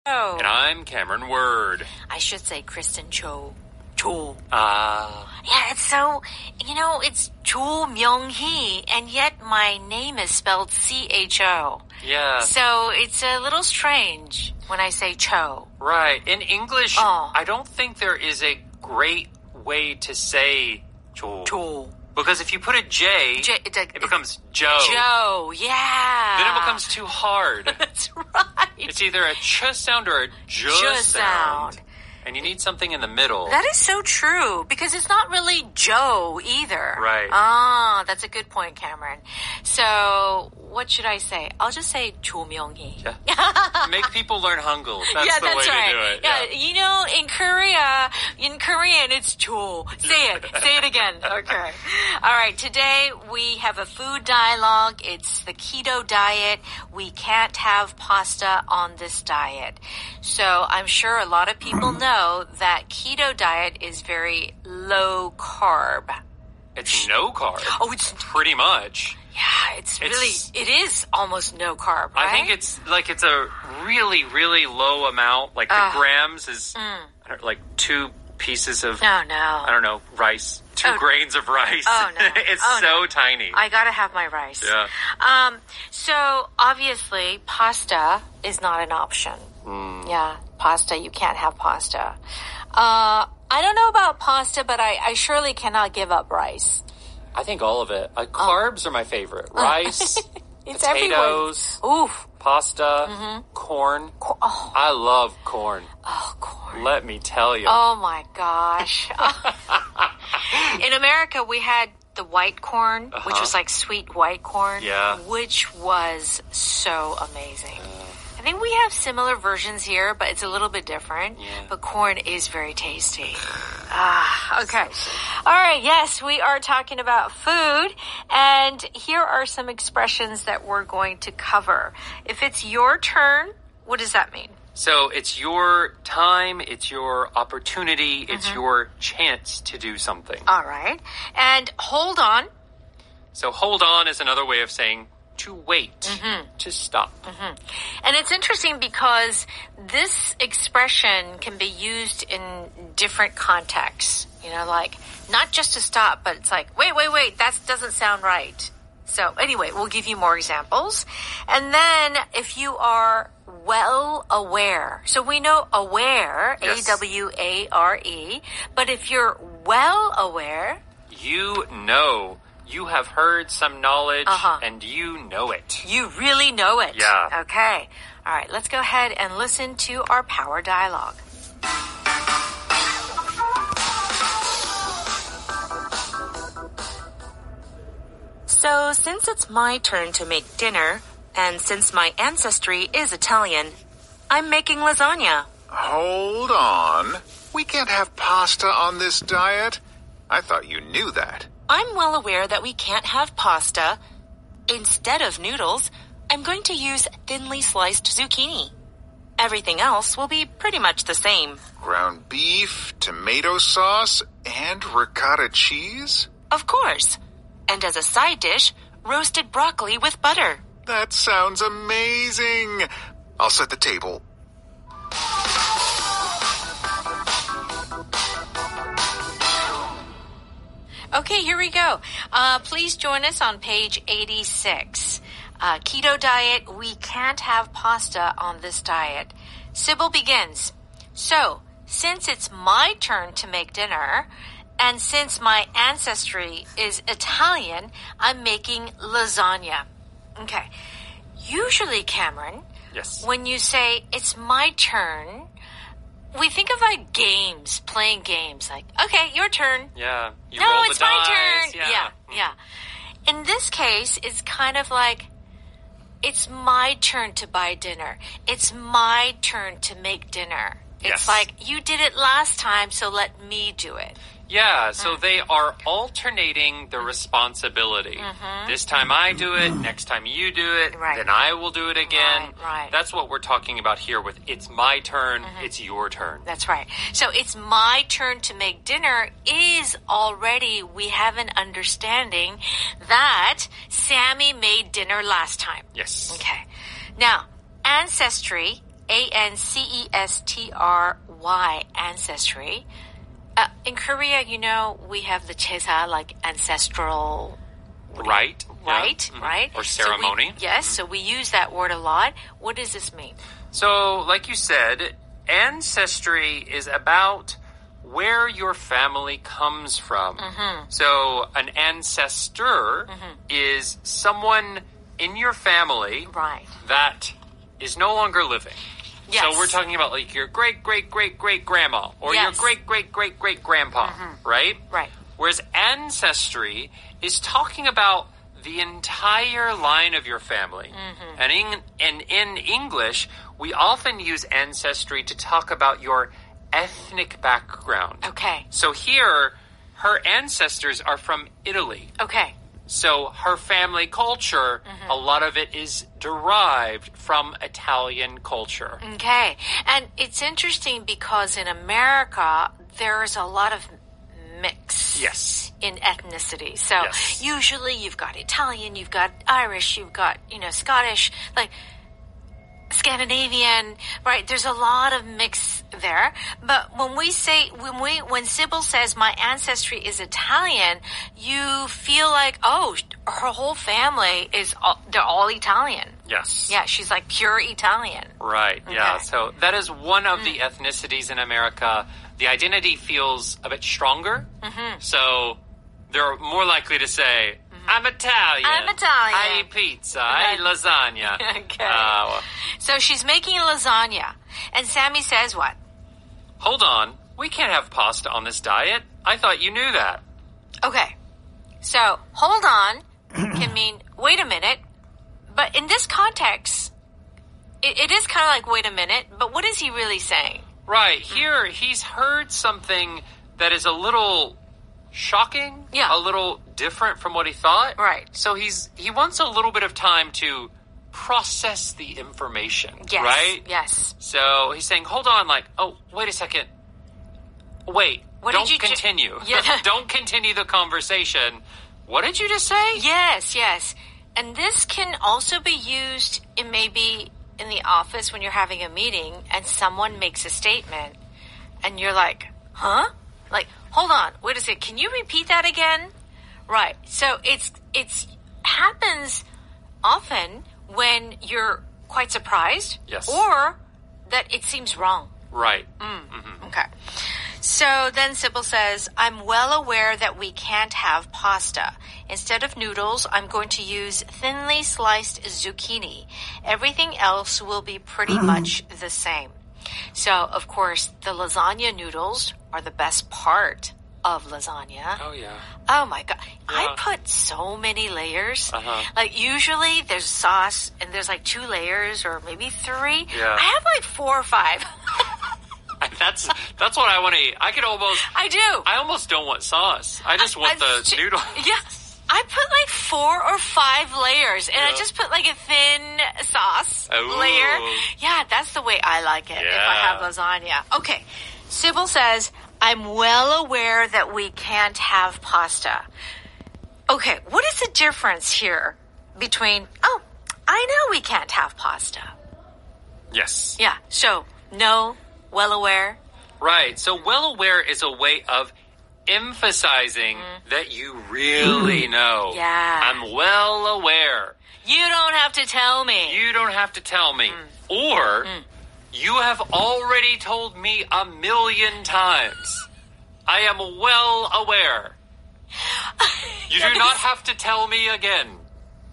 Oh. And I'm Cameron Word. I should say Kristen Cho. Cho. Yeah, it's so, it's Cho Myung-hee, and yet my name is spelled C-H-O. Yeah. So it's a little strange when I say Cho. Right. In English, I don't think there is a great way to say Cho. Cho. Because if you put a J, it becomes Joe. Joe, yeah. Then it becomes too hard. That's right. It's either a ch sound or a j sound. And you need something in the middle. That is so true, because it's not really Joe either. Right. That's a good point, Cameron. So, what should I say? I'll just say Jo Myung-hee. Yeah. Make people learn Hangul. That's the way to do it. Yeah, in Korean, it's Jo. Say it again. Okay. All right, today we have a food dialogue. It's the keto diet. We can't have pasta on this diet. So, I'm sure a lot of people know that keto diet is very low carb. It's no carb. Oh, it's pretty much. Yeah, it is almost no carb, right? I think it's a really, really low amount. Like the grams is like 2 pieces of, I don't know, rice. 2 grains of rice. Oh, no. It's so tiny. I gotta have my rice. Yeah. So obviously pasta is not an option. Yeah, pasta, you can't have pasta. I don't know about pasta, but I surely cannot give up rice. I think all of it. Carbs are my favorite. Rice, potatoes, pasta, corn. I love corn. Oh, corn. Let me tell you. Oh, my gosh. In America, we had the white corn, which was like sweet white corn, which was so amazing. I think we have similar versions here, but it's a little bit different. Yeah. But corn is very tasty. Okay. All right, yes, we are talking about food, and here are some expressions that we're going to cover. If it's your turn, what does that mean? So it's your time, it's your opportunity, it's your chance to do something. All right. And hold on. So hold on is another way of saying to wait, to stop. And it's interesting because this expression can be used in different contexts. Like not just to stop, but it's like, wait, that doesn't sound right. So anyway, we'll give you more examples. And then if you are well aware, so we know aware, yes. A-W-A-R-E, but if you're well aware, you know. You have heard some knowledge, and you know it. You really know it. Yeah. Okay. All right, let's go ahead and listen to our power dialogue. So, since it's my turn to make dinner, and since my ancestry is Italian, I'm making lasagna. Hold on. We can't have pasta on this diet. I thought you knew that. I'm well aware that we can't have pasta. Instead of noodles, I'm going to use thinly sliced zucchini. Everything else will be pretty much the same. Ground beef, tomato sauce, and ricotta cheese? Of course. And as a side dish, roasted broccoli with butter. That sounds amazing. I'll set the table. Okay, here we go. Please join us on page 86. Keto diet, we can't have pasta on this diet. Sybil begins. So, since it's my turn to make dinner, and since my ancestry is Italian, I'm making lasagna. Okay. Usually, Cameron, yes. When you say it's my turn, we think of like games, playing games. Like, okay, your turn. Yeah. No, it's my dice. turn. Yeah. In this case, it's kind of like, it's my turn to buy dinner. It's my turn to make dinner. It's like, you did it last time, so let me do it. Yeah, so they are alternating the responsibility. This time I do it, next time you do it, then I will do it again. Right. That's what we're talking about here with it's my turn, it's your turn. That's right. So it's my turn to make dinner is already, we have an understanding that Sammy made dinner last time. Yes. Okay. Now, ancestry, ancestry, ancestry. In Korea, we have the 제사, like ancestral... Right. Right, yeah. right. Or ceremony. So we use that word a lot. What does this mean? So, like you said, ancestry is about where your family comes from. Mm-hmm. So, an ancestor is someone in your family that is no longer living. Yes. So we're talking about like your great-great-great-great-grandma or your great-great-great-great-grandpa, right? Right. Whereas ancestry is talking about the entire line of your family. Mm-hmm. And in English, we often use ancestry to talk about your ethnic background. Okay. So here, her ancestors are from Italy. Okay. So her family culture, a lot of it is derived from Italian culture. Okay. And it's interesting because in America, there's a lot of mix in ethnicity. So usually you've got Italian, you've got Irish, you've got, Scottish, like Scandinavian, right? There's a lot of mix there. But when Sybil says my ancestry is Italian, you feel like, oh, her whole family they're all Italian. Yes. Yeah, she's like pure Italian. Right, yeah. Okay. So that is one of the ethnicities in America. The identity feels a bit stronger. Mm-hmm. So they're more likely to say, I'm Italian. I eat pizza. I eat lasagna. Okay. So she's making lasagna. And Sammy says what? Hold on. We can't have pasta on this diet. I thought you knew that. Okay. So, hold on can mean, wait a minute. But in this context, it is kind of like, wait a minute. But what is he really saying? Right. Here, he's heard something that is a little shocking. Yeah. A little different from what he thought. Right. So he wants a little bit of time to process the information. Yes. Right? Yes. So he's saying, hold on, like, oh, wait a second. Wait. Don't continue. Don't continue the conversation. What did you just say? Yes, yes. And this can also be used in maybe in the office when you're having a meeting and someone makes a statement and you're like, huh? Like, hold on, wait a second, can you repeat that again? Right. So it's happens often when you're quite surprised. Yes. Or that it seems wrong. Right. Mm-hmm. Okay. So then Sybil says, I'm well aware that we can't have pasta. Instead of noodles, I'm going to use thinly sliced zucchini. Everything else will be pretty much the same. So, of course, the lasagna noodles are the best part of lasagna. Oh, yeah. Oh, my God. Yeah. I put so many layers. Uh-huh. Like, usually there's sauce, and there's like 2 layers or maybe 3. Yeah. I have like 4 or 5. That's what I want to eat. I do. I almost don't want sauce. I just want the noodle. Yeah. I put like 4 or 5 layers, and I just put like a thin sauce layer. Yeah, that's the way I like it if I have lasagna. Okay. Sybil says, I'm well aware that we can't have pasta. Okay, what is the difference here between, I know we can't have pasta? Yes. Yeah, so, no, well aware. Right, so well aware is a way of emphasizing that you really know. Yeah. I'm well aware. You don't have to tell me. You don't have to tell me. Or, you have already told me 1,000,000 times. I am well aware. You do not have to tell me again.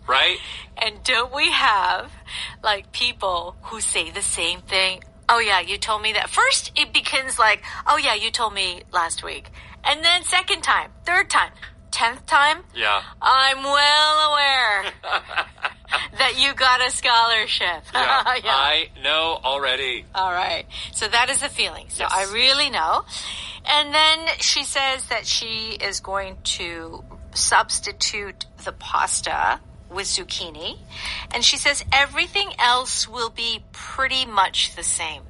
Right? And don't we have, like, people who say the same thing? Oh, yeah, you told me that. First, it begins like, oh, yeah, you told me last week. And then second time, third time, 10th time. Yeah. I'm well aware that you got a scholarship. Yeah, I know already. All right. So that is the feeling. So Yes. I really know. And then she says that she is going to substitute the pasta with zucchini. And she says everything else will be pretty much the same.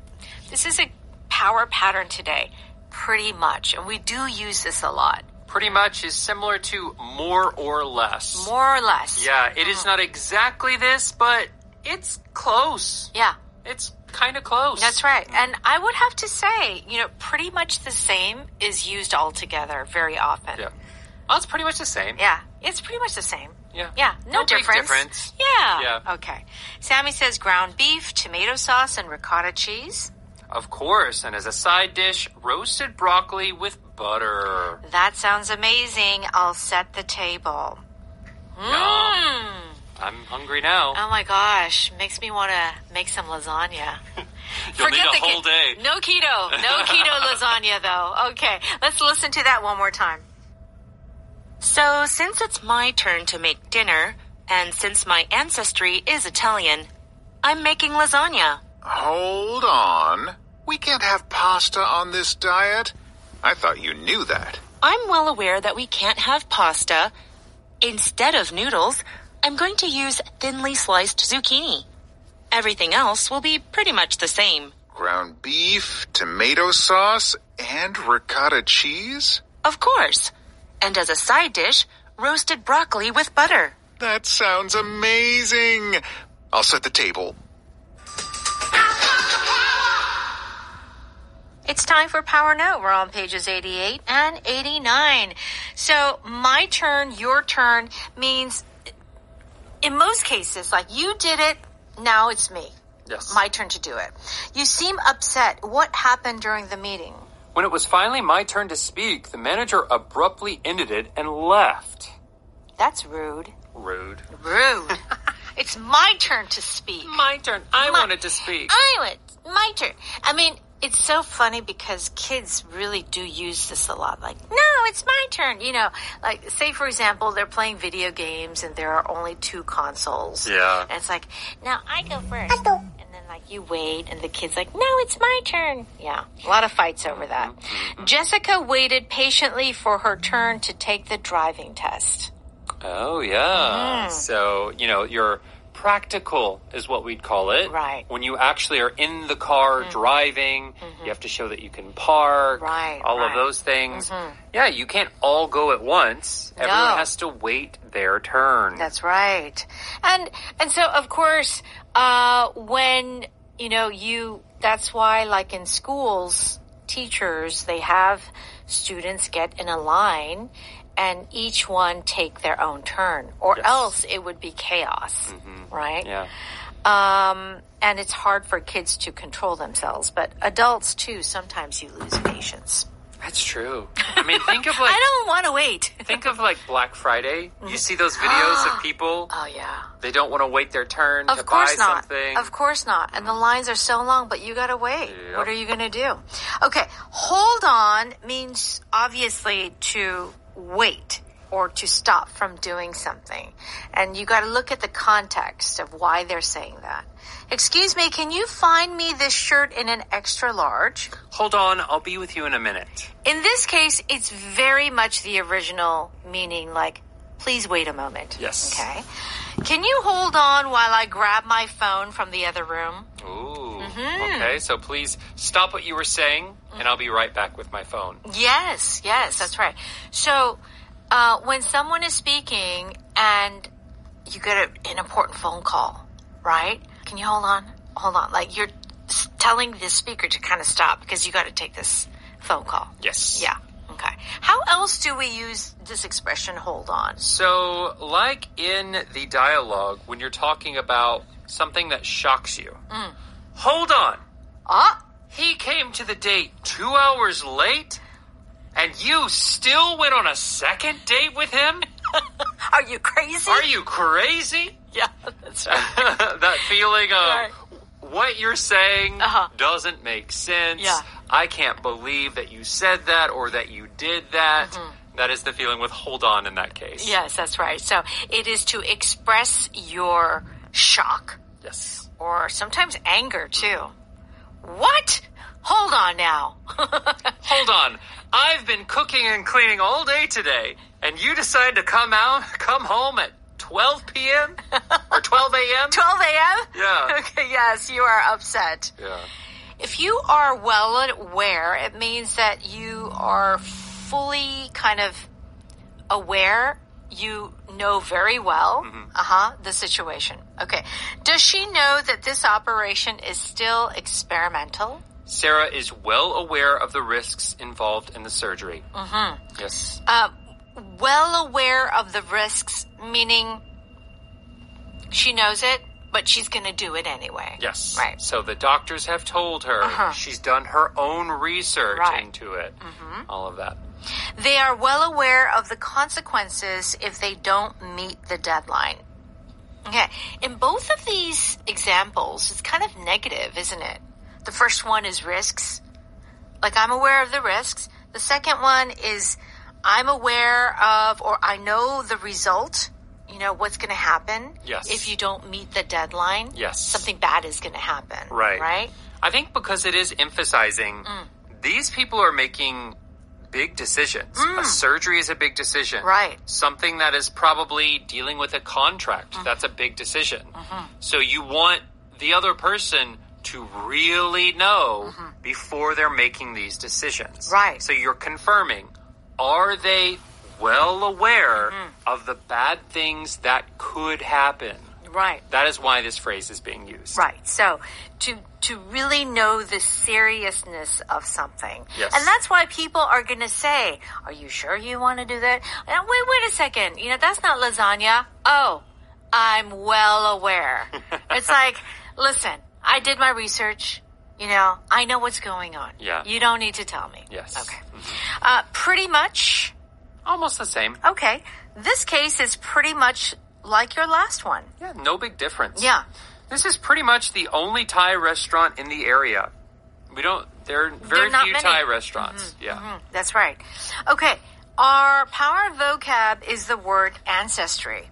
This is a power pattern today. Pretty much. And we do use this a lot. Pretty much is similar to more or less. More or less. Yeah, it is not exactly this, but it's close. Yeah. It's kind of close. That's right. And I would have to say, pretty much the same is used all together very often. Yeah. Well, it's pretty much the same. Yeah, it's pretty much the same. Yeah. Yeah, no big difference. Yeah. Yeah. Okay. Sammy says ground beef, tomato sauce, and ricotta cheese. Of course. And as a side dish, roasted broccoli with butter. That sounds amazing. I'll set the table. Yum. I'm hungry now. Oh my gosh. Makes me want to make some lasagna. You'll need a whole day. No keto. No keto lasagna, though. Okay. Let's listen to that one more time. So, since it's my turn to make dinner, and since my ancestry is Italian, I'm making lasagna. Hold on. We can't have pasta on this diet. I thought you knew that. I'm well aware that we can't have pasta. Instead of noodles, I'm going to use thinly sliced zucchini. Everything else will be pretty much the same. Ground beef, tomato sauce, and ricotta cheese? Of course. And as a side dish, roasted broccoli with butter. That sounds amazing. I'll set the table. It's time for Power Note. We're on pages 88 and 89. So my turn, your turn means in most cases, like you did it, now it's me. Yes. My turn to do it. You seem upset. What happened during the meeting? When it was finally my turn to speak, the manager abruptly ended it and left. That's rude. Rude. Rude. It's my turn to speak. My turn. I wanted to speak. My turn. I mean, it's so funny because kids really do use this a lot. Like, no, it's my turn. Like, say, for example, they're playing video games and there are only 2 consoles. Yeah. And it's like, now I go first. And then, like, you wait and the kid's like, no, it's my turn. Yeah. A lot of fights over that. Mm-hmm. Jessica waited patiently for her turn to take the driving test. Oh, yeah. Mm. So, you're practical is what we'd call it. Right. When you actually are in the car driving, you have to show that you can park. Right. All of those things. Yeah, you can't all go at once. No. Everyone has to wait their turn. That's right. And so, of course, when, that's why, like in schools, teachers, they have students get in a line and each one take their own turn, or else it would be chaos, right? Yeah. And it's hard for kids to control themselves, but adults too, sometimes you lose patience. That's true. I mean, think of like... I don't want to wait. Think of like Black Friday. You see those videos of people? Oh, yeah. They don't want to wait their turn to buy something. Of course not. And the lines are so long, but you got to wait. Yep. What are you going to do? Okay. Hold on means obviously to wait or to stop from doing something. And you got to look at the context of why they're saying that. Excuse me, can you find me this shirt in an extra large? Hold on, I'll be with you in a minute. In this case, it's very much the original meaning, like, please wait a moment. Yes. Okay. Can you hold on while I grab my phone from the other room? Ooh. Okay, so please stop what you were saying, and I'll be right back with my phone. Yes, that's right. So, when someone is speaking and you get an important phone call, right? Can you hold on? Hold on. Like you're telling the speaker to kind of stop because you got to take this phone call. Yes. Yeah. Okay. How else do we use this expression, hold on? So, like in the dialogue, when you're talking about something that shocks you. Hold on. He came to the date 2 hours late, and you still went on a second date with him? Are you crazy? Are you crazy? Yeah, that's right. That feeling of what you're saying doesn't make sense. Yeah. I can't believe that you said that or that you did that. That is the feeling with hold on in that case. Yes, that's right. So it is to express your shock. Yes. Or sometimes anger, too. What? Hold on now. Hold on. I've been cooking and cleaning all day today, and you decide to come home at 12 p.m. or 12 a.m.? 12 a.m.? Yeah. Okay, yes, you are upset. Yeah. If you are well aware, it means that you are fully kind of aware you know very well the situation. Okay. Does she know that this operation is still experimental? Sarah is well aware of the risks involved in the surgery. Yes. Well aware of the risks, meaning she knows it, but she's going to do it anyway. Yes. Right. So the doctors have told her. She's done her own research into it. All of that. They are well aware of the consequences if they don't meet the deadline. Okay. In both of these examples, it's kind of negative, isn't it? The first one is risks. Like, I'm aware of the risks. The second one is I'm aware of, or I know the result. You know, what's going to happen if you don't meet the deadline. Yes. Something bad is going to happen. Right. Right? I think because it is emphasizing these people are making big decisions. A surgery is a big decision. Right. Something that is probably dealing with a contract. That's a big decision. So you want the other person to really know before they're making these decisions. Right. So you're confirming, are they well aware of the bad things that could happen? Right. That is why this phrase is being used. Right. So to really know the seriousness of something. Yes. And that's why people are going to say, are you sure you want to do that? And wait a second. You know, that's not lasagna. Oh, I'm well aware. It's like, listen, I did my research. You know, I know what's going on. Yeah. You don't need to tell me. Yes. Okay. Pretty much. Almost the same. Okay. This case is pretty much like your last one. Yeah, no big difference. Yeah. This is pretty much the only Thai restaurant in the area. There are very few Thai restaurants. Yeah. That's right. Okay. Our power vocab is the word ancestry.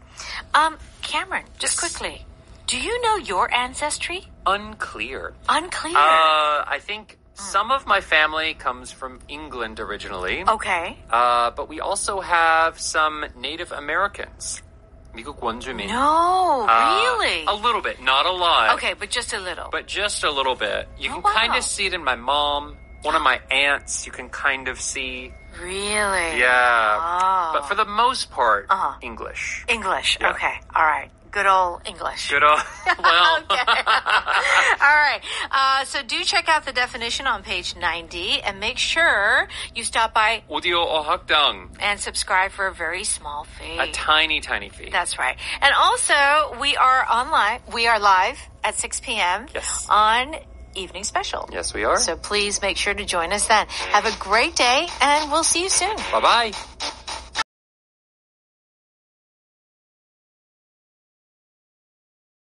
Cameron, just quickly. Do you know your ancestry? Unclear. Unclear. I think some of my family comes from England originally. Okay. But we also have some Native Americans. 미국 원주민. No, really? A little bit, not a lot. Okay, but just a little. But just a little bit. You can wow. kind of see it in my mom. One of my aunts, you can kind of see. Really? Yeah. Oh. But for the most part, English. English. Yeah. Okay. All right. Good old English. Good old, well. Okay. All right. So do check out the definition on page 90 and make sure you stop by 오디오 어학당. and subscribe for a very small fee. A tiny, tiny fee. That's right. And also, we are live at 6 p.m. Yes. on Evening Special. Yes, we are. So please make sure to join us then. Have a great day, and we'll see you soon. Bye-bye.